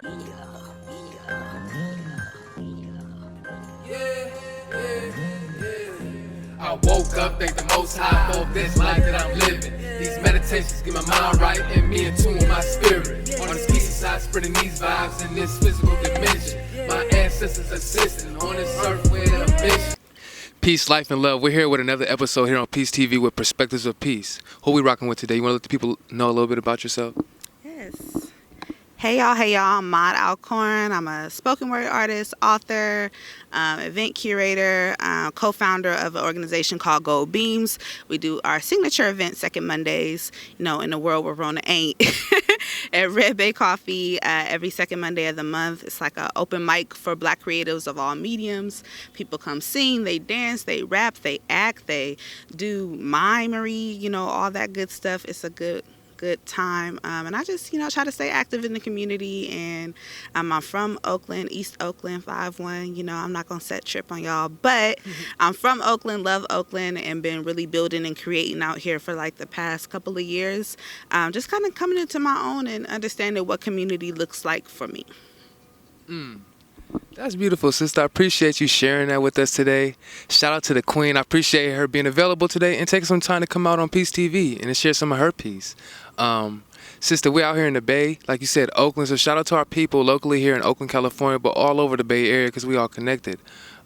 I woke up, thank the Most High for this life that I'm living. These meditations get my mind right and me in tune with my spirit. On this peace side, spreading these vibes in this physical dimension. My ancestors assisting on this earth with a mission. Peace, life, and love. We're here with another episode here on Peace TV with Perspectives of Peace. Who we rocking with today? You want to let the people know a little bit about yourself? Yes. Hey y'all, I'm Maud.Alcorn. I'm a spoken word artist, author, event curator, co-founder of an organization called Gold Beams. We do our signature event second Mondays, in a world where Rona ain't, at Red Bay Coffee every second Monday of the month. It's like an open mic for Black creatives of all mediums. People come sing, they dance, they rap, they act, they do mimery, all that good stuff. It's a good time, and I just try to stay active in the community. And I'm from Oakland, East Oakland, 5-1. I'm not gonna set trip on y'all, but I'm from Oakland, love Oakland, and been really building and creating out here for like the past couple of years, just kind of coming into my own and understanding what community looks like for me. That's beautiful, sister. I appreciate you sharing that with us today. Shout out to the queen. I appreciate her being available today and taking some time to come out on Peace TV and to share some of her peace. Sister, we're out here in the Bay, like you said, Oakland. So shout out to our people locally here in Oakland, California, but all over the Bay Area because we all connected.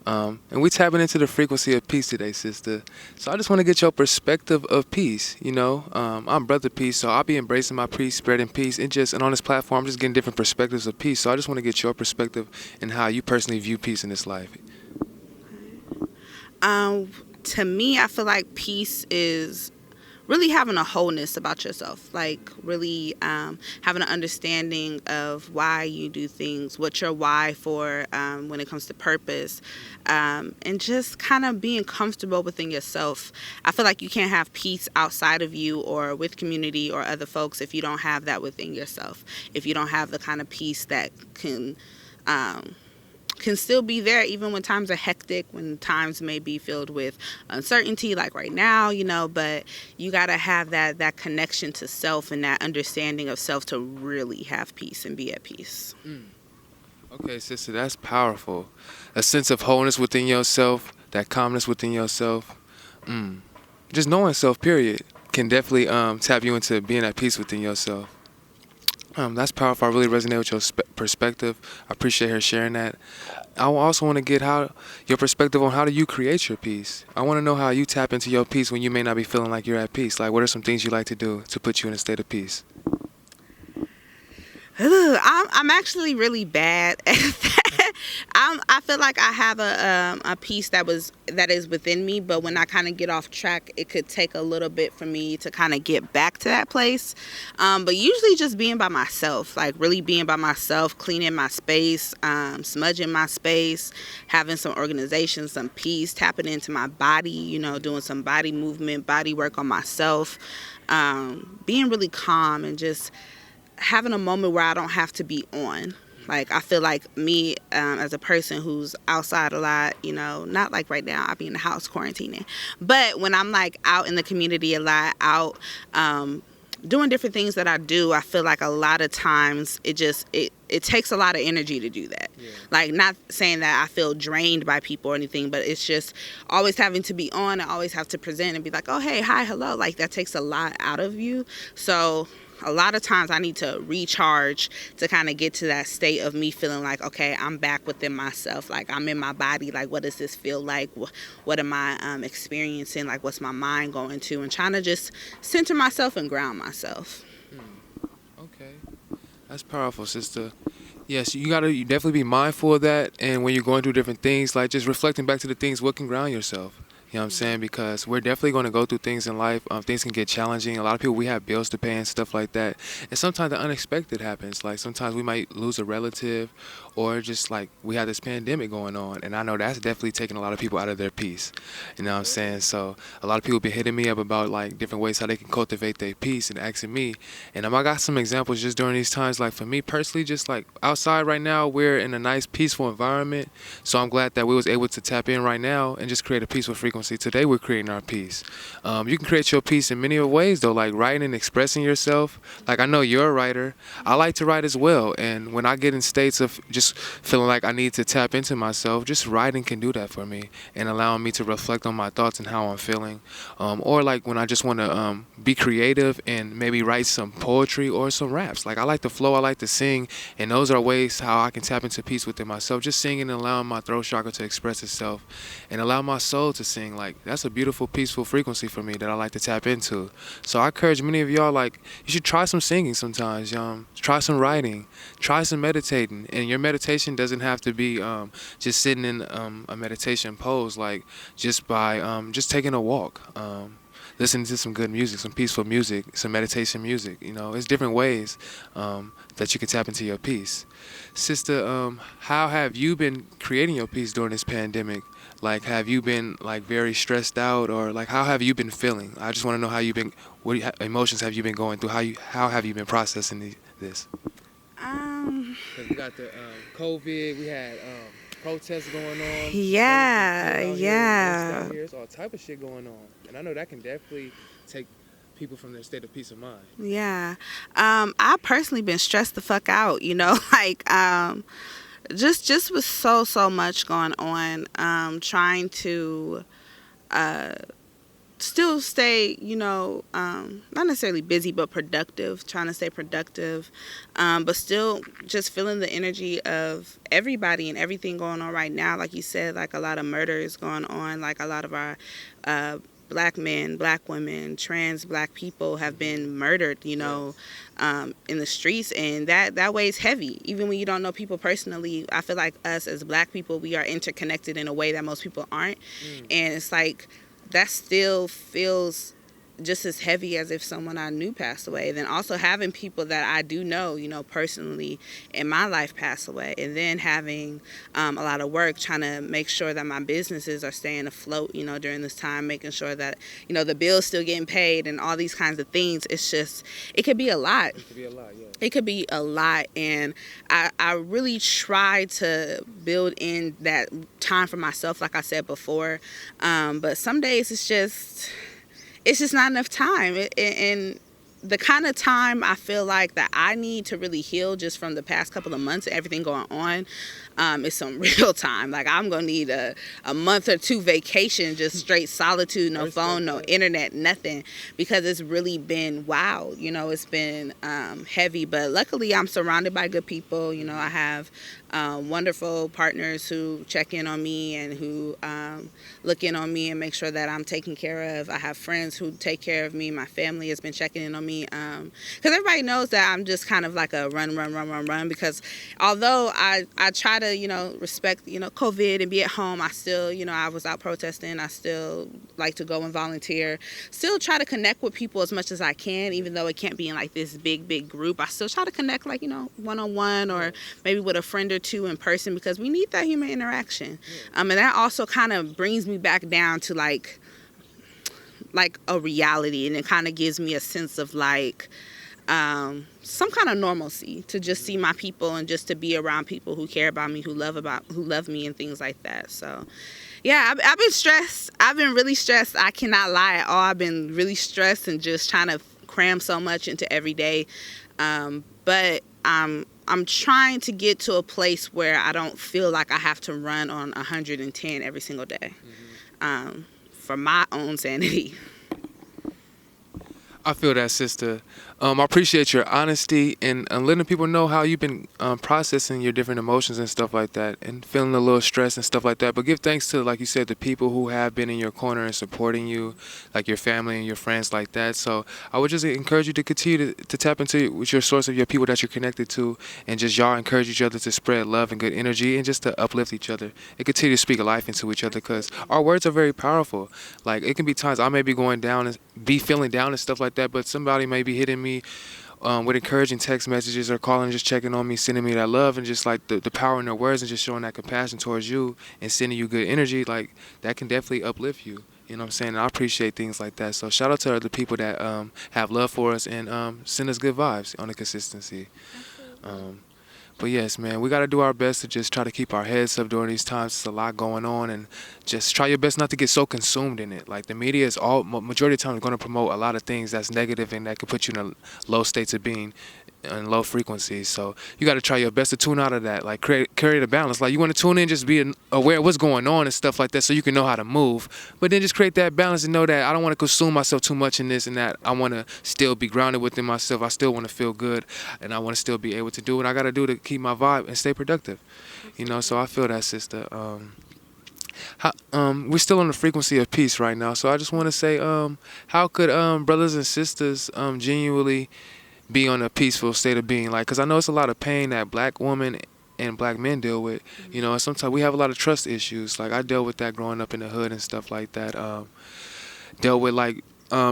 And we tapping into the frequency of peace today, sister. So I just want to get your perspective of peace. I'm Brother Peace, so I'll be embracing my peace, spreading peace, and on this platform, I'm just getting different perspectives of peace. So I just want to get your perspective and how you personally view peace in this life. To me, I feel like peace is really having a wholeness about yourself, like really having an understanding of why you do things, what your why for when it comes to purpose, and just kind of being comfortable within yourself. I feel like you can't have peace outside of you or with community or other folks if you don't have that within yourself, if you don't have the kind of peace that can still be there even when times are hectic, when times may be filled with uncertainty like right now, but you got to have that connection to self and that understanding of self to really have peace and be at peace. Okay, sister, that's powerful. A sense of wholeness within yourself, that calmness within yourself. Just knowing self, period, can definitely tap you into being at peace within yourself. That's powerful. I really resonate with your perspective. I appreciate her sharing that. I also want to get your perspective on how do you create your peace. I want to know how you tap into your peace when you may not be feeling like you're at peace. Like, what are some things you like to do to put you in a state of peace? I'm actually really bad at that. I feel like I have a piece that is within me, but when I kind of get off track, it could take a little bit for me to kind of get back to that place. But usually just being by myself, like really being by myself, cleaning my space, smudging my space, having some organization, some peace, tapping into my body, doing some body movement, body work on myself, being really calm and just having a moment where I don't have to be on. Like, I feel like me as a person who's outside a lot, not like right now, I'll be in the house quarantining. But when I'm like out in the community a lot, out doing different things that I do, I feel like a lot of times it takes a lot of energy to do that. Yeah. Like, not saying that I feel drained by people or anything, but it's just always having to be on and always have to present and be like, oh, hey, hi, hello. Like, that takes a lot out of you. So a lot of times I need to recharge to kind of get to that state of me feeling like, okay, I'm back within myself. Like, I'm in my body. Like, what does this feel like? What am I experiencing? Like, what's my mind going to? And trying to just center myself and ground myself. Okay. That's powerful, sister. Yes, you definitely be mindful of that. And when you're going through different things, like just reflecting back to the things, what can ground yourself? You know what I'm saying? Because we're definitely going to go through things in life. Things can get challenging. A lot of people, we have bills to pay and stuff like that. And sometimes the unexpected happens. Like, sometimes we might lose a relative, or just like we have this pandemic going on. And I know that's definitely taking a lot of people out of their peace. You know what I'm saying? So a lot of people been hitting me up about like different ways how they can cultivate their peace and asking me. And I got some examples just during these times. Like, for me personally, just like outside right now, we're in a nice, peaceful environment. So I'm glad that we was able to tap in right now and just create a peaceful frequency frequency. Today we're creating our peace. You can create your peace in many ways though, like writing and expressing yourself. Like I know you're a writer. I like to write as well. And when I get in states of just feeling like I need to tap into myself, just writing can do that for me and allowing me to reflect on my thoughts and how I'm feeling. Or like when I just want to be creative and maybe write some poetry or some raps. Like I like to flow, I like to sing, and those are ways how I can tap into peace within myself. Just singing and allowing my throat chakra to express itself and allow my soul to sing. Like that's a beautiful, peaceful frequency for me that I like to tap into. So I encourage many of y'all, like, you should try some singing sometimes. Try some writing, try some meditating. And your meditation doesn't have to be just sitting in a meditation pose, like just by just taking a walk. Listening to some good music, some peaceful music, some meditation music. It's different ways that you can tap into your peace. Sister, how have you been creating your peace during this pandemic? Like, have you been like very stressed out, or like how have you been feeling? I just want to know how you've been. What emotions have you been going through? How have you been processing this? Because we got the COVID, we had protests going on. Yeah. There's all type of shit going on, and I know that can definitely take people from their state of peace of mind. Yeah. I personally been stressed the fuck out, like just with so much going on. Trying to still stay, not necessarily busy, but productive, trying to stay productive, but still just feeling the energy of everybody and everything going on right now. Like you said, like a lot of murders going on, like a lot of our black men, black women, trans black people have been murdered, in the streets, and that weighs heavy. Even when you don't know people personally, I feel like us as black people, we are interconnected in a way that most people aren't. And it's like, that still feels just as heavy as if someone I knew passed away. Then also having people that I do know, personally in my life pass away. And then having a lot of work trying to make sure that my businesses are staying afloat, during this time, making sure that, the bill's still getting paid and all these kinds of things. It's just, it could be a lot. It could be a lot, yeah. It could be a lot. And I really try to build in that time for myself, like I said before. But some days it's just not enough time. And the kind of time I feel like that I need to really heal just from the past couple of months, everything going on, is some real time. Like, I'm going to need a month or two vacation, just straight solitude, no phone, no internet, nothing, because it's really been wild. It's been heavy. But luckily, I'm surrounded by good people. I have wonderful partners who check in on me and who look in on me and make sure that I'm taken care of. I have friends who take care of me. My family has been checking in on me. Because everybody knows that I'm just kind of like a run. Because although I try to, respect, COVID and be at home, I still, I was out protesting. I still like to go and volunteer. Still try to connect with people as much as I can, even though it can't be in like this big group. I still try to connect, like, one-on-one or maybe with a friend or two in person, because we need that human interaction. And that also kind of brings me back down to like a reality, and it kind of gives me a sense of like some kind of normalcy to just see my people and just to be around people who care about me, who love me and things like that. So yeah, I've been stressed. I've been really stressed. I cannot lie at all. I've been really stressed and just trying to cram so much into every day. But I'm trying to get to a place where I don't feel like I have to run on 110 every single day. For my own sanity. I feel that, sister. I appreciate your honesty and letting people know how you've been processing your different emotions and stuff like that, and feeling a little stress and stuff like that. But give thanks to, like you said, the people who have been in your corner and supporting you, like your family and your friends like that. So I would just encourage you to continue to tap into with your source of your people that you're connected to, and just y'all encourage each other to spread love and good energy and just to uplift each other and continue to speak life into each other, because our words are very powerful. Like, it can be times I may be going down and be feeling down and stuff like that, but somebody may be hitting me with encouraging text messages or calling, just checking on me, sending me that love, and just like the power in their words and just showing that compassion towards you and sending you good energy, like that can definitely uplift you. You know what I'm saying? And I appreciate things like that. So shout out to the people that have love for us and send us good vibes on a consistency. But yes, man, we got to do our best to just try to keep our heads up during these times. There's a lot going on, and just try your best not to get so consumed in it. Like the media is majority of the time going to promote a lot of things that's negative and that could put you in a low states of being and low frequencies. So you got to try your best to tune out of that. Like create a balance. Like you want to tune in, just be aware of what's going on and stuff like that, so you can know how to move. But then just create that balance and know that I don't want to consume myself too much in this and that. I want to still be grounded within myself. I still want to feel good, and I want to still be able to do what I got to do to keep my vibe and stay productive. You know, so I feel that, sister. We're still on the frequency of peace right now. So I just want to say, how could brothers and sisters genuinely be on a peaceful state of being? Like, because I know it's a lot of pain that black women and black men deal with. You know, and sometimes we have a lot of trust issues. Like I dealt with that growing up in the hood and stuff like that. Dealt with like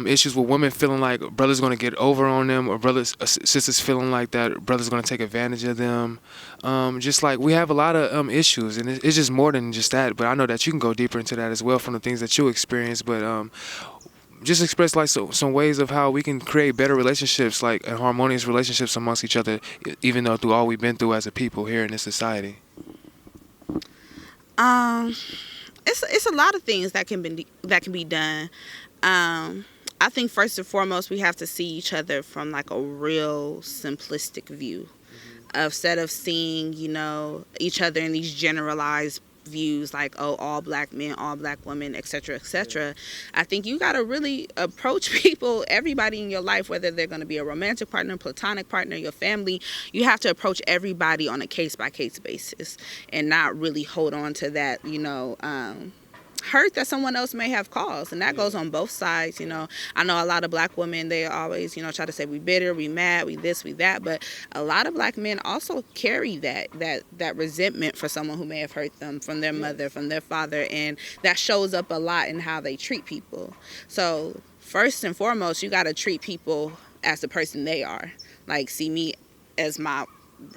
issues with women feeling like brothers going to get over on them, or brothers sisters feeling like that brothers going to take advantage of them. Just like we have a lot of issues, and it's just more than just that. But I know that you can go deeper into that as well from the things that you experience. But just express like some ways of how we can create better relationships, like and harmonious relationships amongst each other, even though through all we've been through as a people here in this society. Um, it's a lot of things that can be done. I think first and foremost we have to see each other from like a real simplistic view, instead of seeing each other in these generalized views like, oh, all black men, all black women, etc., etc. I think you got to really approach people, everybody in your life, whether they're going to be a romantic partner, platonic partner, your family. You have to approach everybody on a case by case basis and not really hold on to that hurt that someone else may have caused, and that goes on both sides. I know a lot of black women, they always try to say we bitter, we mad, we this, we that, but a lot of black men also carry that resentment for someone who may have hurt them, from their mother, from their father, and that shows up a lot in how they treat people. So first and foremost, you got to treat people as the person they are. Like, see me as my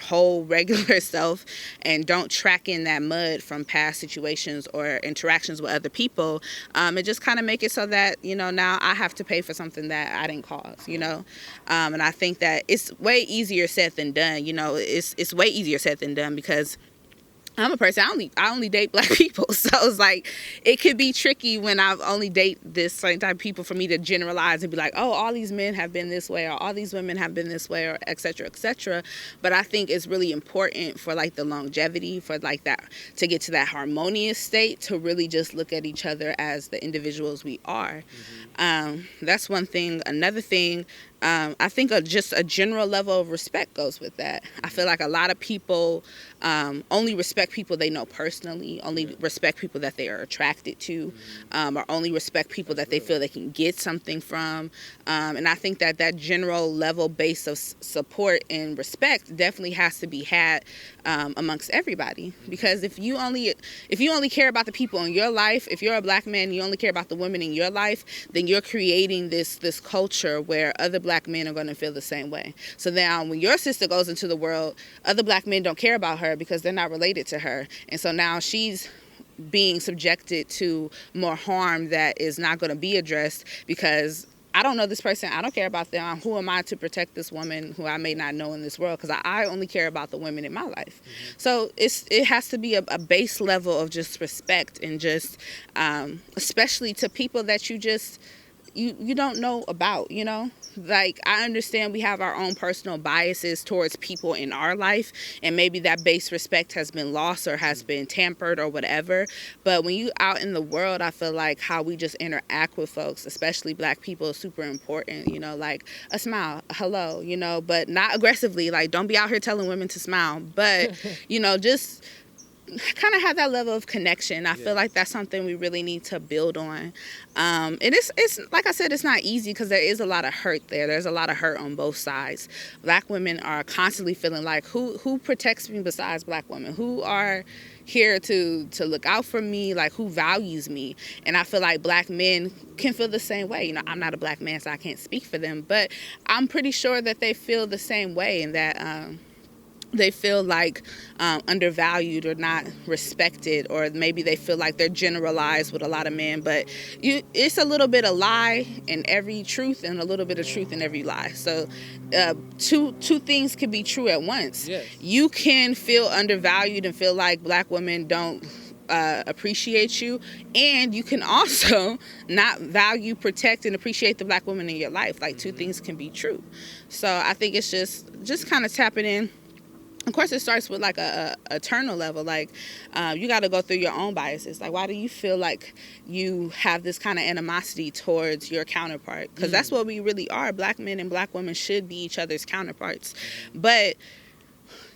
whole regular self, and don't track in that mud from past situations or interactions with other people. And just kind of make it so that now I have to pay for something that I didn't cause. And I think that it's way easier said than done. It's way easier said than done, because I'm a person, I only date black people. So it's like, it could be tricky when I only date this certain type of people for me to generalize and be like, oh, all these men have been this way, or all these women have been this way, or et cetera, et cetera. But I think it's really important for like the longevity, for like that, to get to that harmonious state, to really just look at each other as the individuals we are. That's one thing. Another thing, I think just a general level of respect goes with that. I feel like a lot of people only respect people they know personally, only respect people that they are attracted to, or only respect people that they feel they can get something from. And I think that general level base of support and respect definitely has to be had amongst everybody. Because if you only care about the people in your life, if you're a black man and you only care about the women in your life, then you're creating this culture where other black men are going to feel the same way. So now when your sister goes into the world, other black men don't care about her because they're not related to her. And so now she's being subjected to more harm that is not going to be addressed, because I don't know this person, I don't care about them. Who am I to protect this woman who I may not know in this world? Because I only care about the women in my life. So it has to be a base level of just respect, and just especially to people that you don't know about. Like, I understand we have our own personal biases towards people in our life, and maybe that base respect has been lost or has been tampered or whatever. But when you out in the world, I feel like how we just interact with folks, especially black people, is super important. Like a smile, a hello, but not aggressively. Like, don't be out here telling women to smile, but just kind of have that level of connection. I feel like that's something we really need to build on. And it's like I said, it's not easy, because there is a lot of hurt there. There's a lot of hurt on both sides. Black women are constantly feeling like, who protects me besides black women? Who are here to look out for me? Like, who values me? And I feel like black men can feel the same way. I'm not a black man, so I can't speak for them, but I'm pretty sure that they feel the same way, and that they feel like undervalued or not respected, or maybe they feel like they're generalized with a lot of men. But it's a little bit of lie in every truth and a little bit of truth in every lie. So two things can be true at once. Yes. You can feel undervalued and feel like black women don't appreciate you, and you can also not value, protect, and appreciate the black woman in your life. Like, two things can be true. So I think it's just kind of tapping in. Of course, it starts with like a eternal level. Like, you got to go through your own biases. Like, why do you feel like you have this kind of animosity towards your counterpart? Because that's what we really are. Black men and black women should be each other's counterparts. But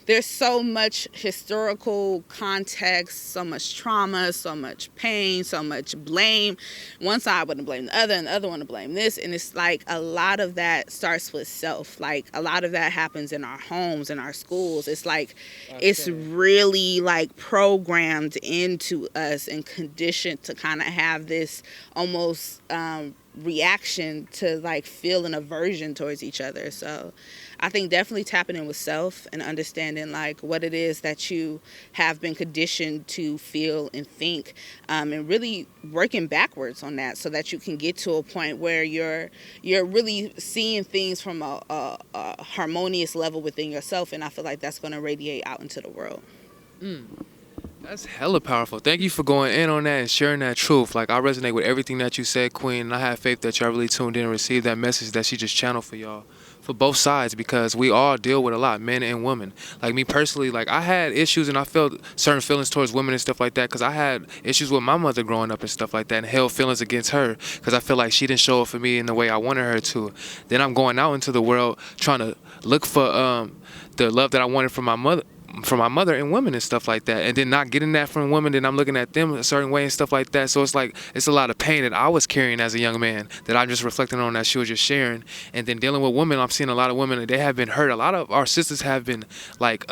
there's so much historical context, so much trauma, so much pain, so much blame. One side want to blame the other, and the other want to blame this. And it's like a lot of that starts with self. Like, a lot of that happens in our homes, in our schools. It's like, it's really like programmed into us and conditioned to kind of have this almost reaction to like feel an aversion towards each other. So I think definitely tapping in with self and understanding like what it is that you have been conditioned to feel and think, and really working backwards on that so that you can get to a point where you're really seeing things from a harmonious level within yourself. And I feel like that's going to radiate out into the world. That's hella powerful. Thank you for going in on that and sharing that truth. Like, I resonate with everything that you said, Queen, and I have faith that y'all really tuned in and received that message that she just channeled for y'all. For both sides, because we all deal with a lot, men and women. Like, me personally, like, I had issues and I felt certain feelings towards women and stuff like that because I had issues with my mother growing up and stuff like that, and held feelings against her because I feel like she didn't show up for me in the way I wanted her to. Then I'm going out into the world trying to look for the love that I wanted from my mother and women and stuff like that, and then not getting that from women, then I'm looking at them a certain way and stuff like that. So it's like, it's a lot of pain that I was carrying as a young man that I'm just reflecting on that she was just sharing. And then dealing with women, I'm seeing a lot of women that they have been hurt. A lot of our sisters have been like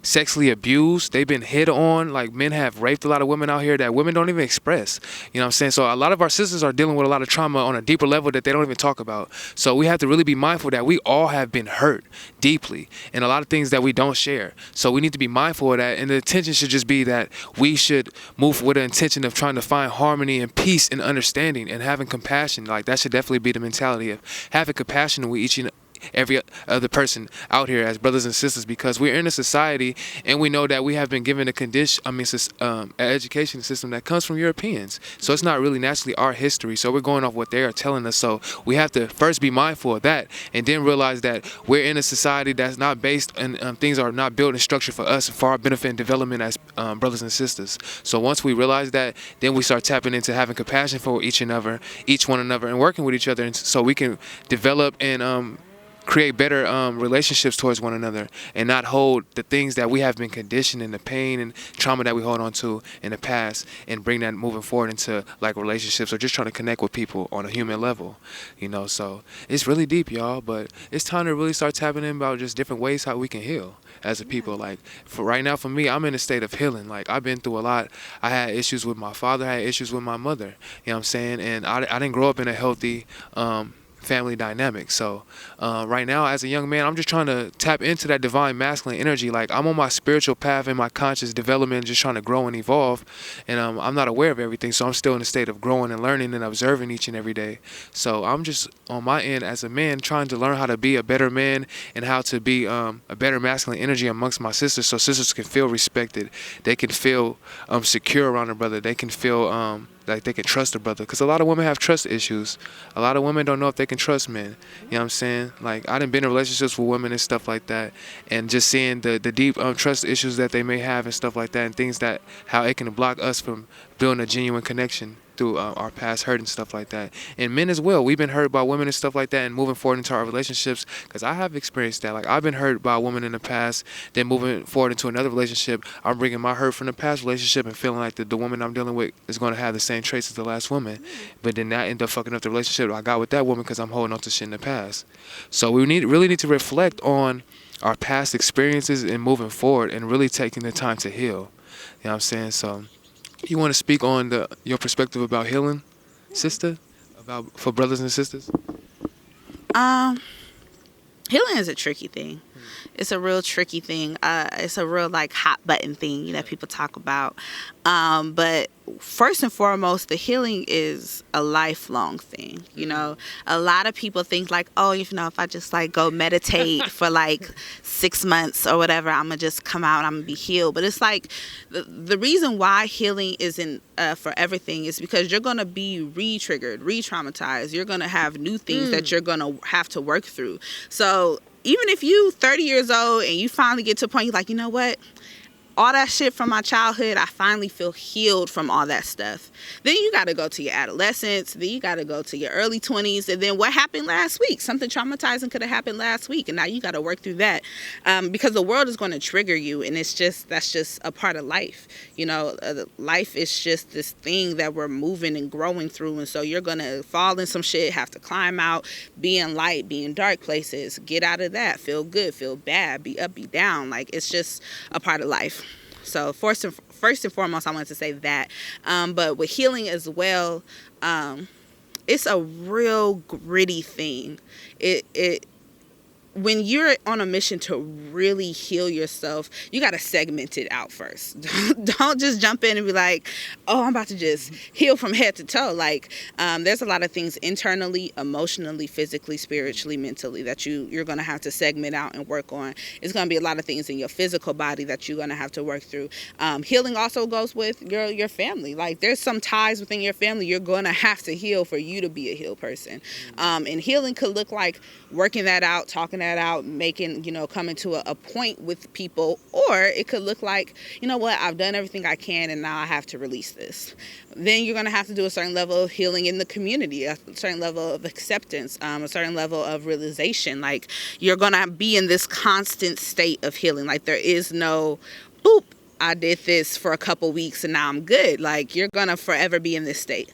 sexually abused. They've been hit on. Like, men have raped a lot of women out here that women don't even express. You know what I'm saying? So a lot of our sisters are dealing with a lot of trauma on a deeper level that they don't even talk about. So we have to really be mindful that we all have been hurt deeply and a lot of things that we don't share. So we need to be mindful of that, and the intention should just be that we should move with the intention of trying to find harmony and peace and understanding and having compassion. Like, that should definitely be the mentality of having compassion with each and every other person out here as brothers and sisters, because we're in a society and we know that we have been given a condition, an education system that comes from Europeans. So it's not really naturally our history. So we're going off what they are telling us. So we have to first be mindful of that, and then realize that we're in a society that's not based and things are not built and structured for us for our benefit and development as brothers and sisters. So once we realize that, then we start tapping into having compassion for each one another, and working with each other, and so we can develop and create better relationships towards one another, and not hold the things that we have been conditioned and the pain and trauma that we hold on to in the past, and bring that moving forward into like relationships or just trying to connect with people on a human level, you know. So it's really deep, y'all, but it's time to really start tapping in about just different ways how we can heal as a people. Like, for right now, for me, I'm in a state of healing. Like, I've been through a lot. I had issues with my father, I had issues with my mother, you know what I'm saying, and I didn't grow up in a healthy family dynamic. So right now, as a young man, I'm just trying to tap into that divine masculine energy. Like, I'm on my spiritual path and my conscious development, just trying to grow and evolve, and I'm not aware of everything, so I'm still in a state of growing and learning and observing each and every day. So I'm just on my end as a man trying to learn how to be a better man and how to be a better masculine energy amongst my sisters, so sisters can feel respected, they can feel secure around a brother, they can feel like they can trust a brother, because a lot of women have trust issues. A lot of women don't know if they can trust men. You know what I'm saying? Like, I done been in relationships with women and stuff like that, and just seeing the deep trust issues that they may have and stuff like that, and things that how it can block us from building a genuine connection through our past hurt and stuff like that. And men as well, we've been hurt by women and stuff like that, and moving forward into our relationships, because I have experienced that. Like, I've been hurt by a woman in the past, then moving forward into another relationship, I'm bringing my hurt from the past relationship and feeling like the woman I'm dealing with is going to have the same traits as the last woman, but then that ended up fucking up the relationship I got with that woman because I'm holding on to shit in the past. So we really need to reflect on our past experiences and moving forward, and really taking the time to heal. You know what I'm saying? So you want to speak on your perspective about healing, sister, about for brothers and sisters? Healing is a tricky thing. It's a real tricky thing. It's a real like hot button thing that people talk about. But first and foremost, the healing is a lifelong thing. You know, a lot of people think like, oh, you know, if I just like go meditate for like 6 months or whatever, I'm gonna just come out, I'm gonna be healed. But it's like the reason why healing isn't for everything is because you're gonna be re-triggered, re-traumatized. You're gonna have new things that you're gonna have to work through. So even if you 30 years old and you finally get to a point, you're like, you know what? All that shit from my childhood, I finally feel healed from all that stuff. Then you got to go to your adolescence. Then you got to go to your early 20s. And then what happened last week? Something traumatizing could have happened last week. And now you got to work through that because the world is going to trigger you. And that's just a part of life. You know, life is just this thing that we're moving and growing through. And so you're going to fall in some shit, have to climb out, be in light, be in dark places, get out of that, feel good, feel bad, be up, be down. Like, it's just a part of life. So first and foremost, I wanted to say that. But with healing as well, it's a real gritty thing. When you're on a mission to really heal yourself, you got to segment it out first. Don't just jump in and be like, oh, I'm about to just heal from head to toe. Like, there's a lot of things internally, emotionally, physically, spiritually, mentally that you're going to have to segment out and work on. It's going to be a lot of things in your physical body that you're going to have to work through. Healing also goes with your family. Like, there's some ties within your family you're going to have to heal for you to be a healed person. And healing could look like working that out, talking that out, making, coming to a point with people, or it could look like, you know what, I've done everything I can and now I have to release this. Then you're going to have to do a certain level of healing in the community, a certain level of acceptance, a certain level of realization. Like, you're going to be in this constant state of healing. Like, there is no, boop, I did this for a couple weeks and now I'm good. Like, you're going to forever be in this state.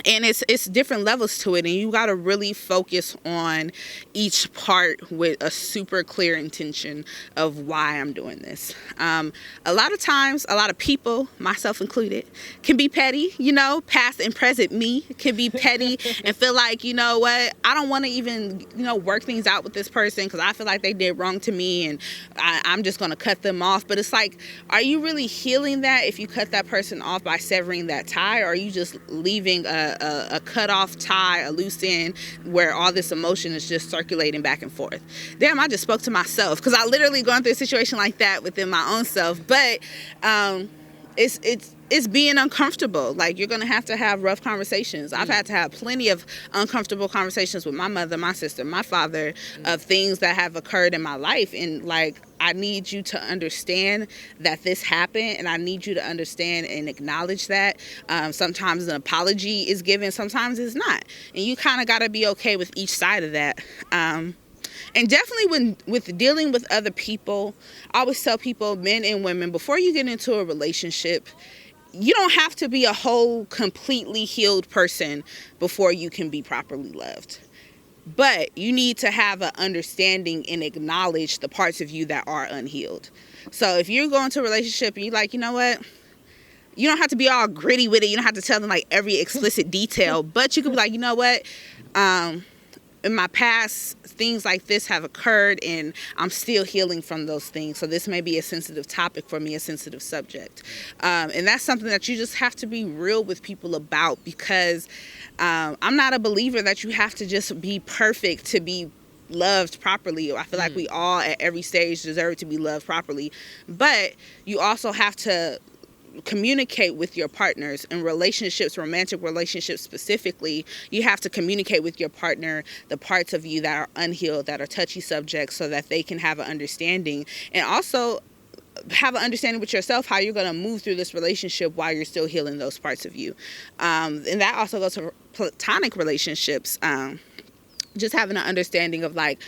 And it's different levels to it, and you got to really focus on each part with a super clear intention of why I'm doing this. A lot of times, a lot of people, myself included, can be petty. Past and present me can be petty and feel like, you know what, I don't want to even, work things out with this person because I feel like they did wrong to me and I'm just going to cut them off. But it's like, are you really healing that if you cut that person off by severing that tie, or are you just leaving a cut off tie, a loose end where all this emotion is just circulating back and forth? Damn, I just spoke to myself because I literally gone through a situation like that within my own self. But it's being uncomfortable. Like, you're going to have rough conversations. I've had to have plenty of uncomfortable conversations with my mother, my sister, my father, of things that have occurred in my life. And like, I need you to understand that this happened, and I need you to understand and acknowledge that. Sometimes an apology is given, sometimes it's not. And you kind of got to be okay with each side of that. And definitely with dealing with other people, I always tell people, men and women, before you get into a relationship, you don't have to be a whole, completely healed person before you can be properly loved. But you need to have an understanding and acknowledge the parts of you that are unhealed. So if you're going to a relationship and you're like, you know what, you don't have to be all gritty with it. You don't have to tell them like every explicit detail, but you could be like, you know what, in my past, things like this have occurred and I'm still healing from those things. So this may be a sensitive topic for me, a sensitive subject. And that's something that you just have to be real with people about, because I'm not a believer that you have to just be perfect to be loved properly. I feel like we all at every stage deserve to be loved properly. But you also have to communicate with your partners in relationships, romantic relationships specifically. You have to communicate with your partner the parts of you that are unhealed, that are touchy subjects, so that they can have an understanding, and also have an understanding with yourself how you're going to move through this relationship while you're still healing those parts of you. And that also goes to platonic relationships. Just having an understanding of like,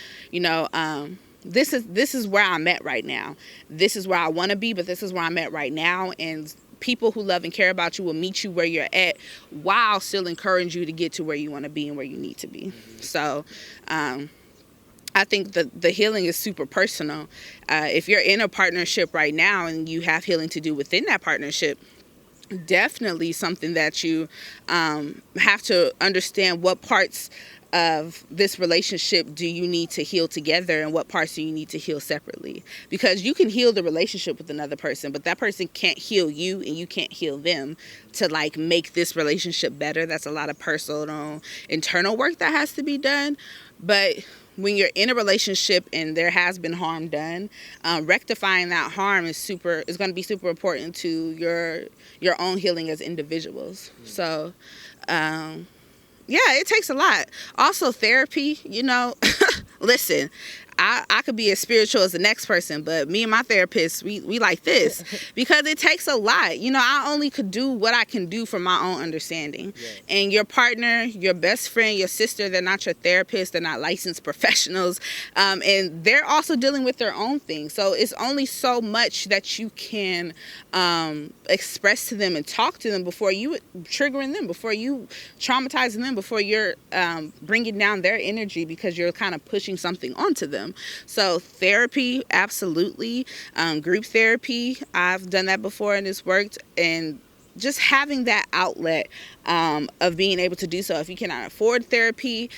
this is where I'm at right now. This is where I want to be, but this is where I'm at right now. And people who love and care about you will meet you where you're at while still encourage you to get to where you want to be and where you need to be. So I think the healing is super personal. If you're in a partnership right now and you have healing to do within that partnership, definitely something that you have to understand what parts of this relationship do you need to heal together, and what parts do you need to heal separately? Because you can heal the relationship with another person, but that person can't heal you and you can't heal them to like make this relationship better. That's a lot of personal internal work that has to be done. But when you're in a relationship and there has been harm done, rectifying that harm is going to be super important to your own healing as individuals. So yeah, it takes a lot. Also, therapy, listen, I could be as spiritual as the next person, but me and my therapist, we like this because it takes a lot. I only could do what I can do from my own understanding. Yes. And your partner, your best friend, your sister, they're not your therapist. They're not licensed professionals. And they're also dealing with their own things. So it's only so much that you can express to them and talk to them before you triggering them, before you traumatizing them, before you're bringing down their energy because you're kind of pushing something onto them. So therapy, absolutely. Group therapy, I've done that before and it's worked. And just having that outlet of being able to do so. If you cannot afford therapy,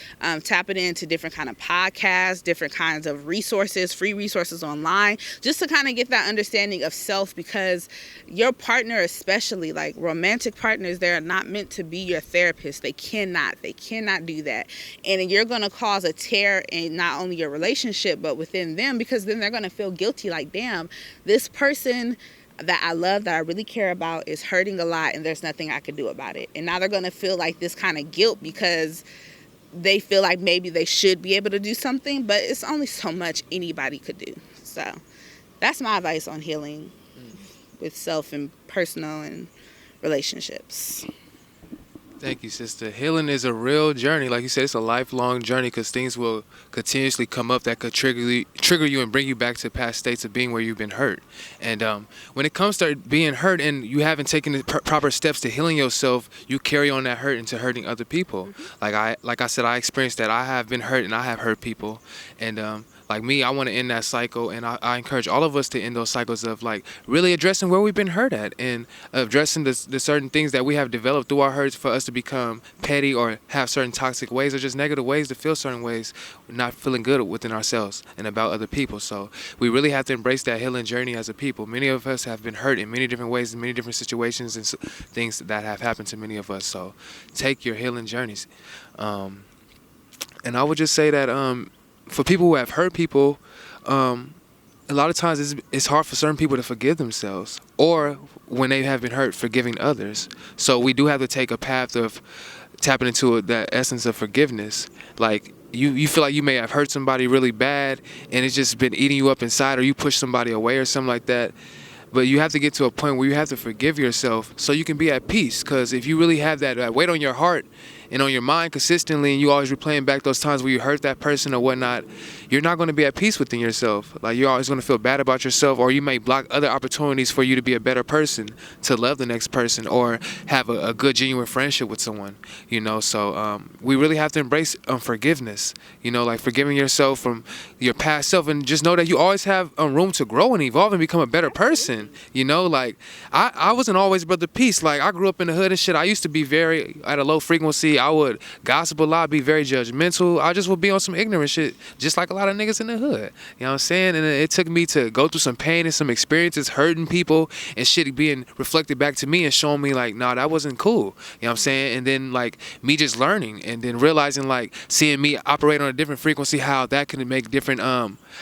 tapping into different kind of podcasts, different kinds of resources, free resources online, just to kind of get that understanding of self, because your partner, especially like romantic partners, they're not meant to be your therapist. They cannot do that. And you're going to cause a tear in not only your relationship, but within them, because then they're going to feel guilty like, damn, this person that I love, that I really care about, is hurting a lot and there's nothing I can do about it. And now they're going to feel like this kind of guilt because they feel like maybe they should be able to do something, but it's only so much anybody could do. So that's my advice on healing with self and personal and relationships. Thank you, sister. Healing is a real journey. Like you said, it's a lifelong journey because things will continuously come up that could trigger you and bring you back to past states of being where you've been hurt. And when it comes to being hurt and you haven't taken the proper steps to healing yourself, you carry on that hurt into hurting other people. Mm-hmm. Like I said, I experienced that. I have been hurt and I have hurt people. And like me, I want to end that cycle, and I encourage all of us to end those cycles of like really addressing where we've been hurt at and addressing the certain things that we have developed through our hurts for us to become petty or have certain toxic ways or just negative ways to feel certain ways, not feeling good within ourselves and about other people. So we really have to embrace that healing journey as a people. Many of us have been hurt in many different ways, in many different situations and things that have happened to many of us. So take your healing journeys. And I would just say that for people who have hurt people, a lot of times it's hard for certain people to forgive themselves, or when they have been hurt, forgiving others. So we do have to take a path of tapping into that essence of forgiveness. Like you feel like you may have hurt somebody really bad and it's just been eating you up inside, or you push somebody away or something like that. But you have to get to a point where you have to forgive yourself so you can be at peace. Because if you really have that weight on your heart and on your mind consistently, and you always replaying back those times where you hurt that person or whatnot, you're not going to be at peace within yourself. Like, you're always going to feel bad about yourself, or you may block other opportunities for you to be a better person, to love the next person, or have a good, genuine friendship with someone, So we really have to embrace forgiveness, like forgiving yourself from your past self, and just know that you always have room to grow and evolve and become a better person. Like I wasn't always Brother Peace. Like, I grew up in the hood and shit. I used to be very at a low frequency. I would gossip a lot, be very judgmental. I just would be on some ignorant shit, just like a lot of niggas in the hood. You know what I'm saying? And it took me to go through some pain and some experiences hurting people and shit being reflected back to me and showing me like, nah, that wasn't cool. You know what I'm saying? And then like me just learning and then realizing, like, seeing me operate on a different frequency, how that can make different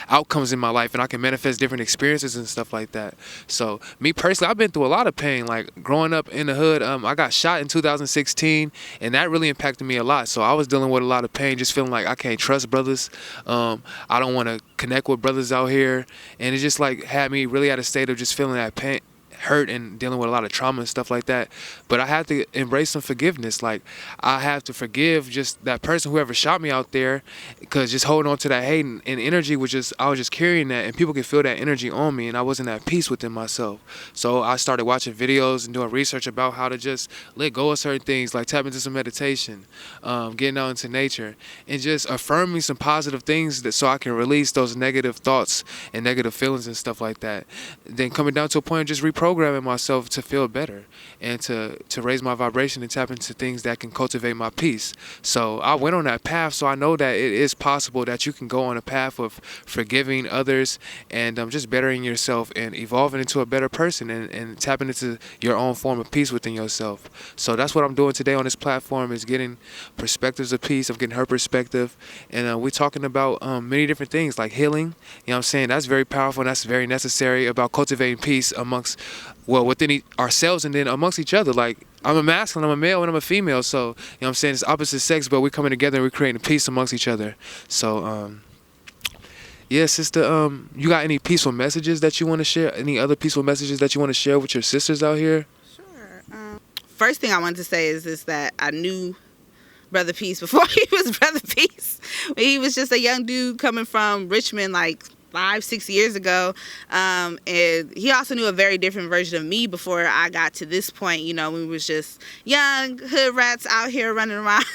outcomes in my life, and I can manifest different experiences and stuff like that. So me personally, I've been through a lot of pain. Like, growing up in the hood, I got shot in 2016, and that really impacted me a lot. So I was dealing with a lot of pain, just feeling like I can't trust brothers. I don't want to connect with brothers out here, and it just like had me really at a state of just feeling that pain, hurt, and dealing with a lot of trauma and stuff like that. But I have to embrace some forgiveness. Like, I have to forgive just that person, whoever shot me out there, because just holding on to that hate and energy was just, I was just carrying that, and people could feel that energy on me, and I wasn't at peace within myself. So I started watching videos and doing research about how to just let go of certain things, like tap into some meditation, getting out into nature, and just affirming some positive things so I can release those negative thoughts and negative feelings and stuff like that. Then coming down to a point of just reprogramming reprogramming myself to feel better and to raise my vibration and tap into things that can cultivate my peace. So I went on that path, so I know that it is possible that you can go on a path of forgiving others and just bettering yourself and evolving into a better person and tapping into your own form of peace within yourself. So that's what I'm doing today on this platform, is getting perspectives of peace. I'm getting her perspective, and we're talking about many different things like healing. You know what I'm saying? That's very powerful and that's very necessary, about cultivating peace amongst, well, within ourselves and then amongst each other. Like, I'm a masculine, I'm a male, and I'm a female. So, you know what I'm saying? It's opposite sex, but we're coming together and we're creating peace amongst each other. So, yeah, sister, you got any peaceful messages that you want to share? Any other peaceful messages that you want to share with your sisters out here? Sure. First thing I wanted to say is that I knew Brother Peace before he was Brother Peace. He was just a young dude coming from Richmond like 5-6 years ago, and he also knew a very different version of me before I got to this point. You know, we was just young hood rats out here running around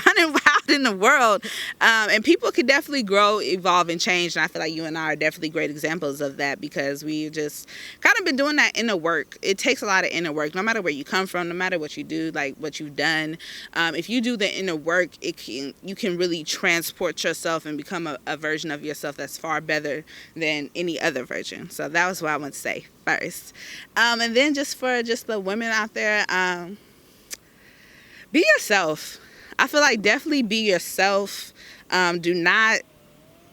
running wild in the world, and people could definitely grow, evolve, and change. And I feel like you and I are definitely great examples of that, because we just kind of been doing that inner work. It takes a lot of inner work, no matter where you come from, no matter what you do, like what you've done. If you do the inner work, you can really transport yourself and become a version of yourself that's far better than any other version. So that was what I want to say first. And then just for the women out there, be yourself. I feel like definitely be yourself. Do not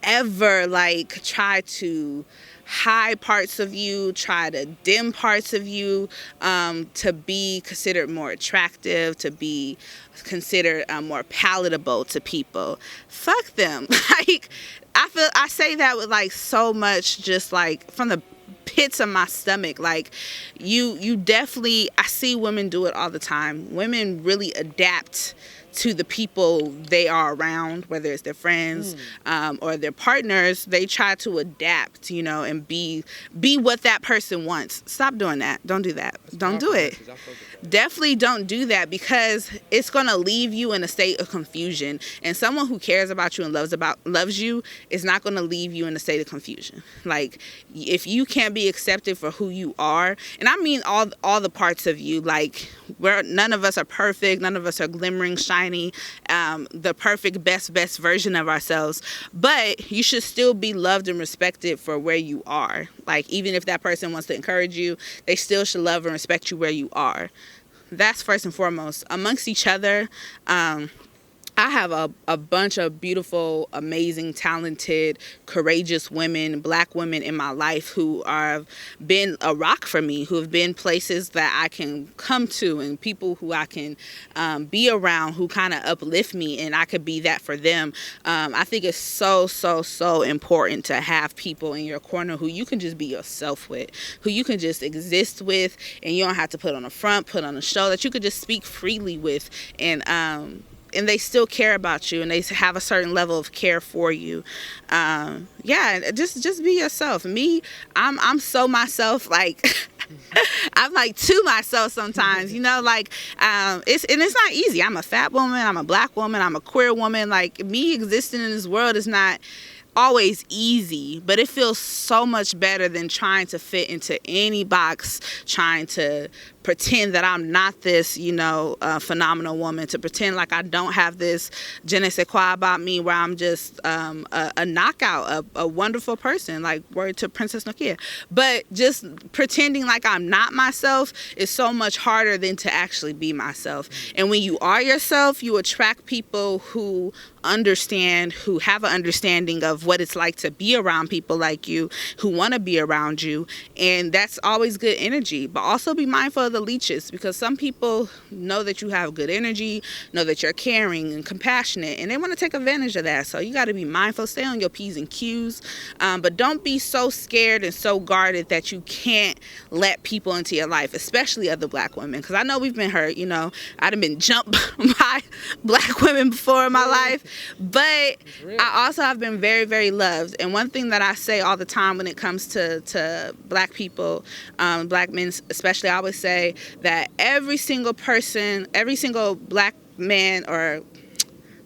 ever like try to hide parts of you, try to dim parts of you, to be considered more attractive, to be considered more palatable to people. Fuck them. Like, I say that with like so much, just like from the pits of my stomach. Like, you definitely, I see women do it all the time. Women really adapt to the people they are around, whether it's their friends or their partners. They try to adapt, you know, and be what that person wants. Stop doing that. Don't do that. Don't do it. Definitely don't do that, because it's going to leave you in a state of confusion. And someone who cares about you and loves you is not going to leave you in a state of confusion. Like, if you can't be accepted for who you are, and I mean all the parts of you, like, none of us are perfect, none of us are glimmering, shiny, the perfect best version of ourselves, but you should still be loved and respected for where you are. Like, even if that person wants to encourage you, they still should love and respect you where you are. That's first and foremost. Amongst each other, I have a bunch of beautiful, amazing, talented, courageous women, black women in my life who have been a rock for me, who have been places that I can come to, and people who I can be around, who kind of uplift me, and I could be that for them. I think it's so, so, so important to have people in your corner who you can just be yourself with, who you can just exist with, and you don't have to put on a front, put on a show, that you could just speak freely with, and they still care about you, and they have a certain level of care for you. Just be yourself. Me, I'm so myself, like, I'm like to myself sometimes, you know, like, it's not easy. I'm a fat woman, I'm a black woman, I'm a queer woman. Like, me existing in this world is not always easy, but it feels so much better than trying to fit into any box, trying to pretend that I'm not this, you know, phenomenal woman, to pretend like I don't have this je ne sais quoi about me, where I'm just a knockout, a wonderful person, like word to Princess Nokia. But just pretending like I'm not myself is so much harder than to actually be myself. And when you are yourself, you attract people who understand, who have an understanding of what it's like to be around people like you, who want to be around you, and that's always good energy. But also be mindful of the leeches, because some people know that you have good energy, know that you're caring and compassionate, and they want to take advantage of that. So you got to be mindful, stay on your P's and Q's, but don't be so scared and so guarded that you can't let people into your life, especially other black women, because I know we've been hurt. You know, I've been jumped by black women before in my life, but I also have been very, very loved. And one thing that I say all the time when it comes to black people, black men especially, I always say that every single person, every single black man or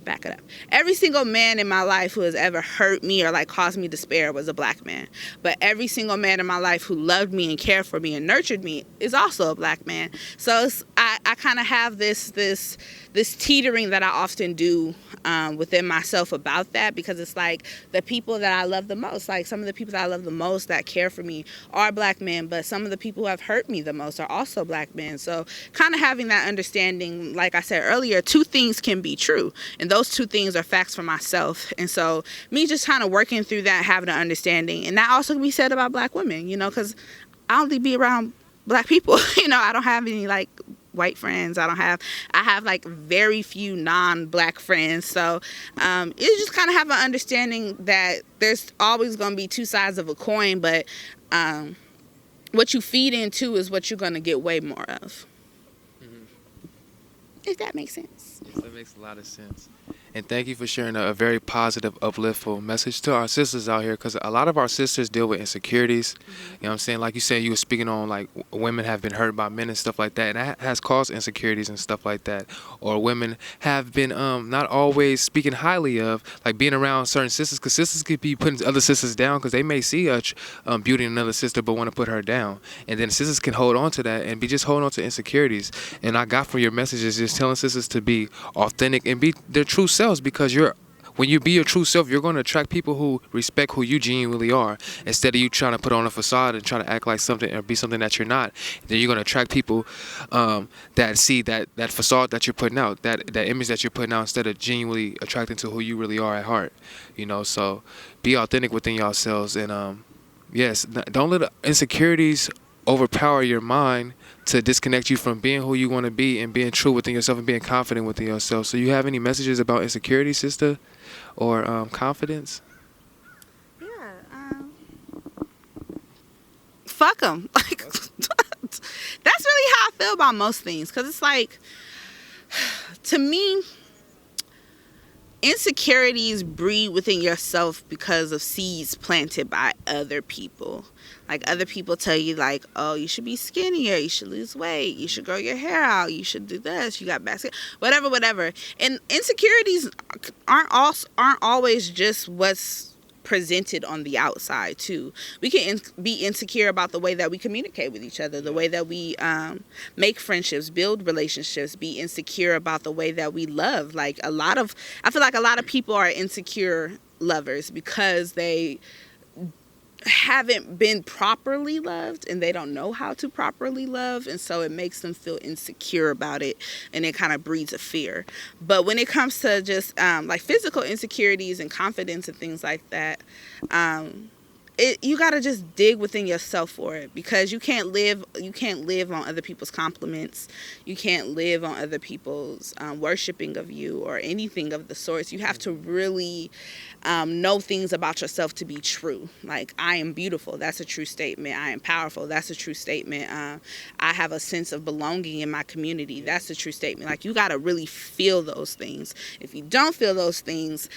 back it up. Every single man in my life who has ever hurt me or like caused me despair was a black man. But every single man in my life who loved me and cared for me and nurtured me is also a black man. So I kind of have this teetering that I often do within myself about that, because it's like the people that I love the most, like some of the people that I love the most that care for me are black men, but some of the people who have hurt me the most are also black men. So kind of having that understanding, like I said earlier, two things can be true, and those two things are facts for myself. And so me just kind of working through that, having an understanding, and that also can be said about black women, you know, because I only be around black people. You know, I don't have any like white friends. I have like very few non-black friends. So you just kind of have an understanding that there's always going to be two sides of a coin, but what you feed into is what you're going to get way more of. Mm-hmm. If that makes sense. Yes, that makes a lot of sense. And thank you for sharing a very positive, upliftful message to our sisters out here, because a lot of our sisters deal with insecurities. Mm-hmm. You know what I'm saying? Like you said, you were speaking on like women have been hurt by men and stuff like that, and that has caused insecurities and stuff like that. Or women have been not always speaking highly of, like being around certain sisters, because sisters could be putting other sisters down because they may see a beauty in another sister but want to put her down. And then sisters can hold on to that and be just holding on to insecurities. And I got from your messages just telling sisters to be authentic and be their true self, because when you be your true self, you're going to attract people who respect who you genuinely are, instead of you trying to put on a facade and trying to act like something or be something that you're not. Then you're going to attract people that see that facade that you're putting out, that image that you're putting out, instead of genuinely attracting to who you really are at heart. You know, so be authentic within yourselves, and yes, don't let insecurities overpower your mind to disconnect you from being who you want to be and being true within yourself and being confident within yourself. So you have any messages about insecurity, sister, or confidence? Yeah. Fuck them. Like, that's really how I feel about most things. Because it's like, to me, insecurities breed within yourself because of seeds planted by other people. Like, other people tell you, like, oh, you should be skinnier, you should lose weight, you should grow your hair out, you should do this, you got back skin, whatever. And insecurities aren't always just what's presented on the outside too. We can be insecure about the way that we communicate with each other, the way that we make friendships, build relationships, be insecure about the way that we love. Like I feel like a lot of people are insecure lovers because they haven't been properly loved and they don't know how to properly love, and so it makes them feel insecure about it, and it kind of breeds a fear. But when it comes to just like physical insecurities and confidence and things like that, you gotta just dig within yourself for it, because you can't live on other people's compliments. You can't live on other people's worshiping of you or anything of the sorts. You have to really know things about yourself to be true. Like, I am beautiful. That's a true statement. I am powerful. That's a true statement. I have a sense of belonging in my community. That's a true statement. Like, you gotta really feel those things. If you don't feel those things,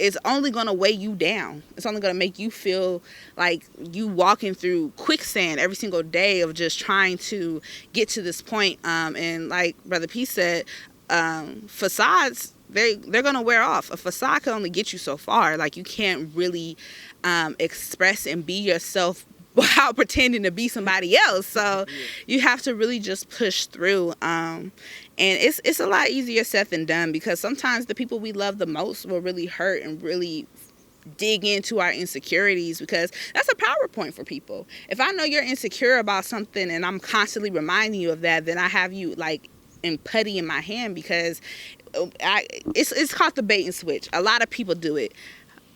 it's only going to weigh you down. It's only going to make you feel like you walking through quicksand every single day of just trying to get to this point. And like Brother P said, facades, they're going to wear off. A facade can only get you so far. Like, you can't really express and be yourself while pretending to be somebody else. So you have to really just push through. And it's a lot easier said than done, because sometimes the people we love the most will really hurt and really dig into our insecurities, because that's a power point for people. If I know you're insecure about something and I'm constantly reminding you of that, then I have you like in putty in my hand, because it's called the bait and switch. A lot of people do it.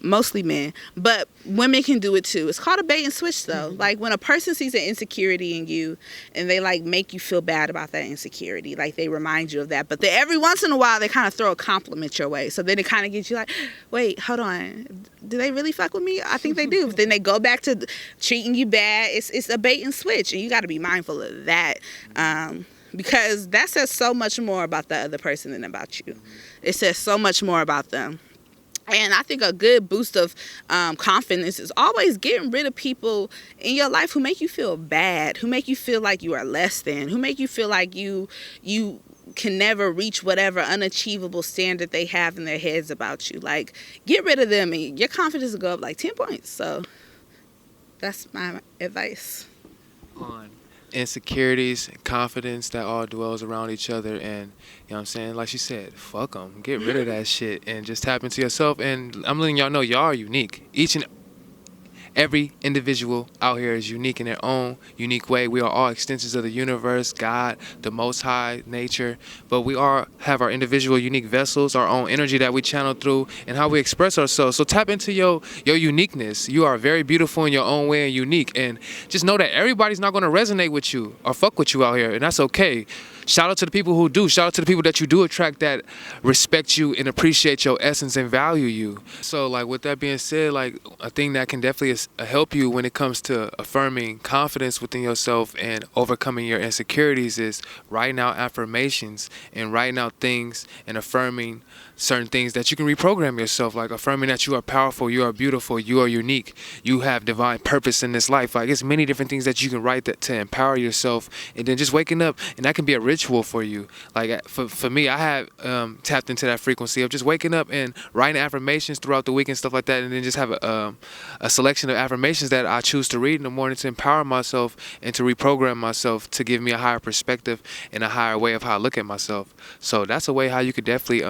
Mostly men, but women can do it too. It's called a bait and switch though. Mm-hmm. Like, when a person sees an insecurity in you and they like make you feel bad about that insecurity, like they remind you of that, but then every once in a while they kind of throw a compliment your way, so then it kind of gets you like, wait, hold on, do they really fuck with me? I think they do. But then they go back to treating you bad. It's a bait and switch, and you got to be mindful of that, because that says so much more about the other person than about you. It says so much more about them. And I think a good boost of confidence is always getting rid of people in your life who make you feel bad, who make you feel like you are less than, who make you feel like you can never reach whatever unachievable standard they have in their heads about you. Like, get rid of them and your confidence will go up like 10 points. So that's my advice. On insecurities and confidence that all dwells around each other, and you know what I'm saying, like she said, fuck them, get rid of that shit and just tap into yourself. And I'm letting y'all know y'all are unique. Each and every individual out here is unique in their own unique way. We are all extensions of the universe, God, the Most High, nature, but we all have our individual unique vessels, our own energy that we channel through, and how we express ourselves. So tap into your uniqueness. You are very beautiful in your own way and unique, and just know that everybody's not going to resonate with you or fuck with you out here, and that's okay. Shout out to the people who do. Shout out to the people that you do attract, that respect you and appreciate your essence and value you. So, like, with that being said, like, a thing that can definitely help you when it comes to affirming confidence within yourself and overcoming your insecurities is writing out affirmations and writing out things and affirming certain things that you can reprogram yourself, like affirming that you are powerful, you are beautiful, you are unique, you have divine purpose in this life. Like, it's many different things that you can write that to empower yourself, and then just waking up, and that can be a ritual for you. Like, for me, I have tapped into that frequency of just waking up and writing affirmations throughout the week and stuff like that, and then just have a selection of affirmations that I choose to read in the morning to empower myself and to reprogram myself to give me a higher perspective and a higher way of how I look at myself. So that's a way how you could definitely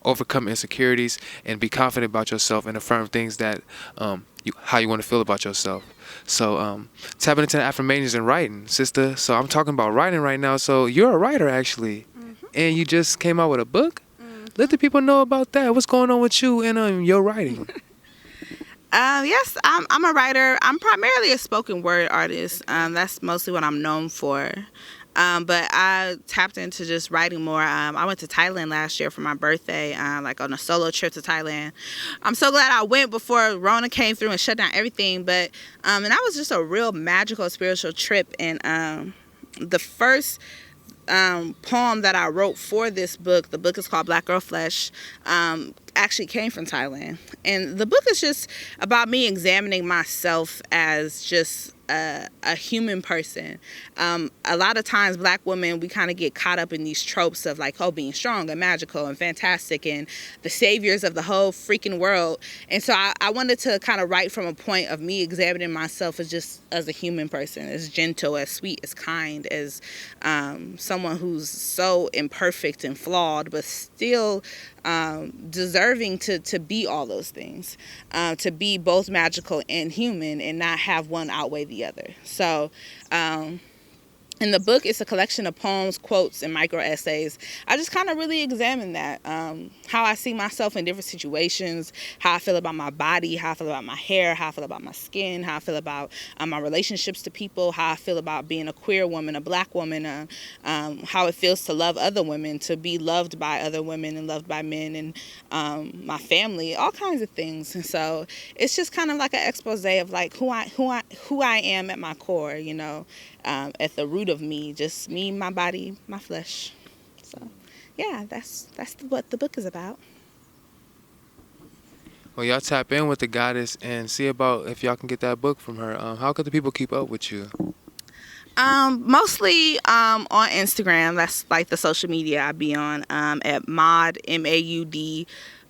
overcome insecurities and be confident about yourself and affirm things that how you want to feel about yourself. So tapping into the affirmations and writing, sister. So I'm talking about writing right now. So you're a writer, actually, and you just came out with a book. Let the people know about that. What's going on with you and your writing? Yes, I'm a writer. I'm primarily a spoken word artist. That's mostly what I'm known for. But I tapped into just writing more. I went to Thailand last year for my birthday, like on a solo trip to Thailand. I'm so glad I went before Rona came through and shut down everything. But and that was just a real magical spiritual trip. And the first poem that I wrote for this book, the book is called Black Girl Flesh, actually came from Thailand. And the book is just about me examining myself as just a human person. A lot of times Black women, we kind of get caught up in these tropes of like, oh, being strong and magical and fantastic and the saviors of the whole freaking world. And so I wanted to kind of write from a point of me examining myself as just as a human person, as gentle, as sweet, as kind, as someone who's so imperfect and flawed, but still deserving to be all those things, to be both magical and human and not have one outweigh the other. So in the book, it's a collection of poems, quotes, and micro essays. I just kind of really examine that, how I see myself in different situations, how I feel about my body, how I feel about my hair, how I feel about my skin, how I feel about my relationships to people, how I feel about being a queer woman, a Black woman, how it feels to love other women, to be loved by other women and loved by men, and my family, all kinds of things. And so it's just kind of like an expose of like who I am at my core, you know. At the root of me, just me, my body, my flesh. So, yeah, that's what the book is about. Well, y'all tap in with the goddess and see about if y'all can get that book from her. How could the people keep up with you? Mostly on Instagram. That's like the social media I be on, at Maud, MAUD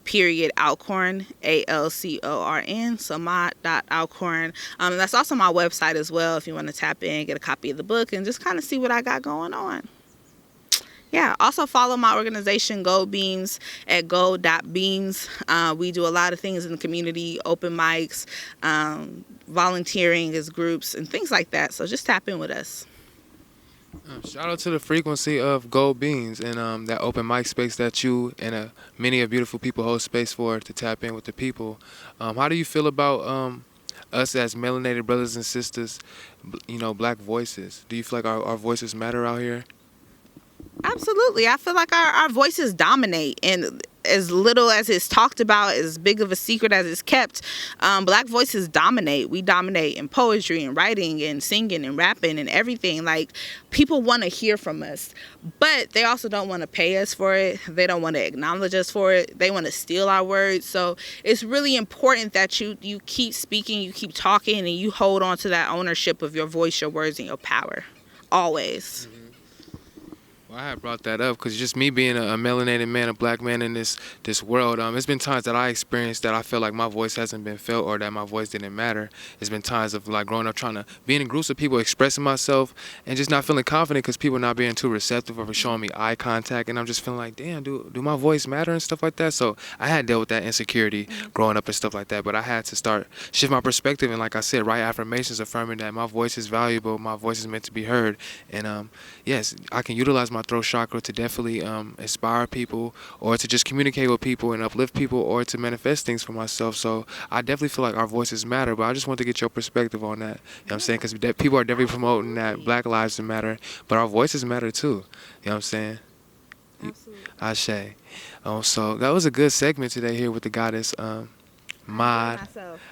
_Alcorn, ALCORN. So Maud.Alcorn. That's also my website as well if you want to tap in, get a copy of the book, and just kind of see what I got going on. Yeah, also follow my organization, Gold Beams, at gold.beams. We do a lot of things in the community, open mics, volunteering as groups, and things like that. So just tap in with us. Shout out to the frequency of Gold Beans and that open mic space that you and many of beautiful people hold space for to tap in with the people. How do you feel about us as melanated brothers and sisters, you know, Black voices? Do you feel like our voices matter out here? Absolutely. I feel like our voices dominate, and as little as it's talked about, as big of a secret as it's kept, Black voices dominate. We dominate in poetry and writing and singing and rapping and everything. Like, people want to hear from us, but they also don't want to pay us for it. They don't want to acknowledge us for it. They want to steal our words. So it's really important that you keep speaking, you keep talking, and you hold on to that ownership of your voice, your words, and your power. Always. Well, I had brought that up because just me being a melanated man, a black man in this world, it's been times that I experienced that I feel like my voice hasn't been felt or that my voice didn't matter. It's been times of like growing up trying to be in groups of people, expressing myself, and just not feeling confident because people not being too receptive or showing me eye contact, and I'm just feeling like, damn, do my voice matter and stuff like that. So I had dealt with that insecurity growing up and stuff like that, but I had to start shift my perspective and, like I said, write affirmations affirming that my voice is valuable, my voice is meant to be heard, and yes, I can utilize my throat chakra to definitely inspire people or to just communicate with people and uplift people or to manifest things for myself. So I definitely feel like our voices matter, but I just want to get your perspective on that. You know what I'm saying? Because people are definitely promoting that Black lives matter, but our voices matter too. You know what I'm saying? Absolutely. Ashe. So that was a good segment today here with the goddess Maud.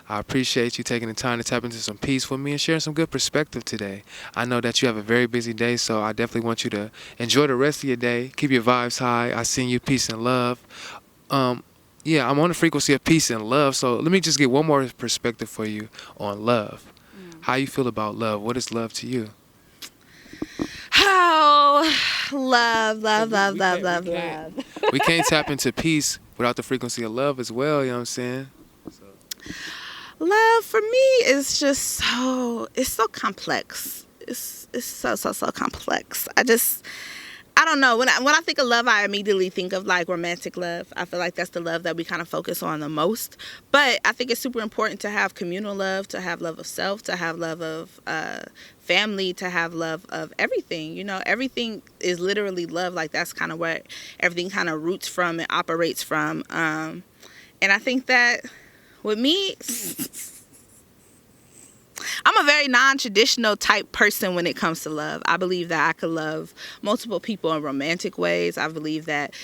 I appreciate you taking the time to tap into some peace with me and sharing some good perspective today. I know that you have a very busy day, so I definitely want you to enjoy the rest of your day. Keep your vibes high. I send you peace and love. Yeah, I'm on the frequency of peace and love, so let me just get one more perspective for you on love. How you feel about love? What is love to you? Oh, love. We can't tap into peace without the frequency of love as well, you know what I'm saying? Love for me is just so complex. It's so complex. I don't know. When I think of love, I immediately think of like romantic love. I feel like that's the love that we kind of focus on the most. But I think it's super important to have communal love, to have love of self, to have love of family, to have love of everything. You know, everything is literally love. Like that's kind of where everything kind of roots from and operates from. And I think that with me, I'm a very non-traditional type person when it comes to love. I believe that I could love multiple people in romantic ways. I believe that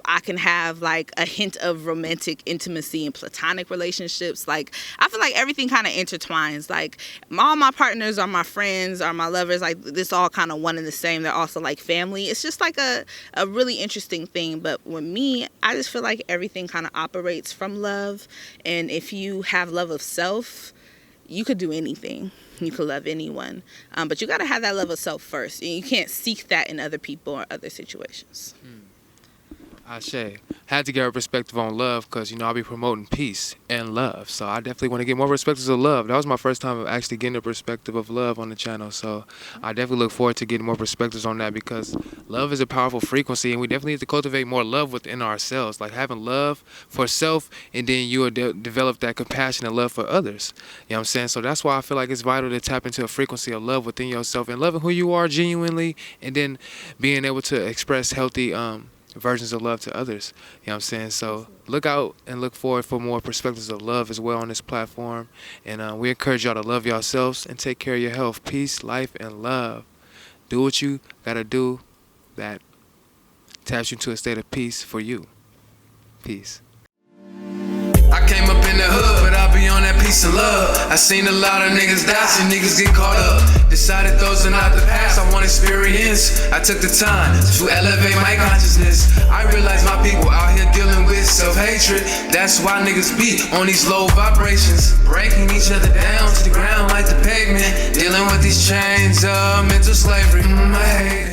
I can have like a hint of romantic intimacy in platonic relationships. Like I feel like everything kind of intertwines. Like all my partners are my friends, are my lovers. Like this all kind of one and the same. They're also like family. It's just like a really interesting thing. But with me, I just feel like everything kind of operates from love. And if you have love of self, you could do anything. You could love anyone. But you got to have that love of self first. And you can't seek that in other people or other situations. Ashe. Had to get a perspective on love because, you know, I'll be promoting peace and love. So I definitely want to get more perspectives of love. That was my first time of actually getting a perspective of love on the channel. So I definitely look forward to getting more perspectives on that because love is a powerful frequency and we definitely need to cultivate more love within ourselves. Like having love for self and then you will develop that compassion and love for others. You know what I'm saying? So that's why I feel like it's vital to tap into a frequency of love within yourself and loving who you are genuinely and then being able to express healthy versions of love to others. You know what I'm saying? So look out and look forward for more perspectives of love as well on this platform. And we encourage y'all to love yourselves and take care of your health. Peace, life, and love. Do what you gotta do that taps you into a state of peace for you. Peace. I came up in the hood, but I be on that peace and love. I seen a lot of niggas die, seen niggas get caught up. Decided those are not the past, I want experience. I took the time to elevate my consciousness. I realized my people out here dealing with self-hatred. That's why niggas be on these low vibrations, breaking each other down to the ground like the pavement. Dealing with these chains of mental slavery, I hate it.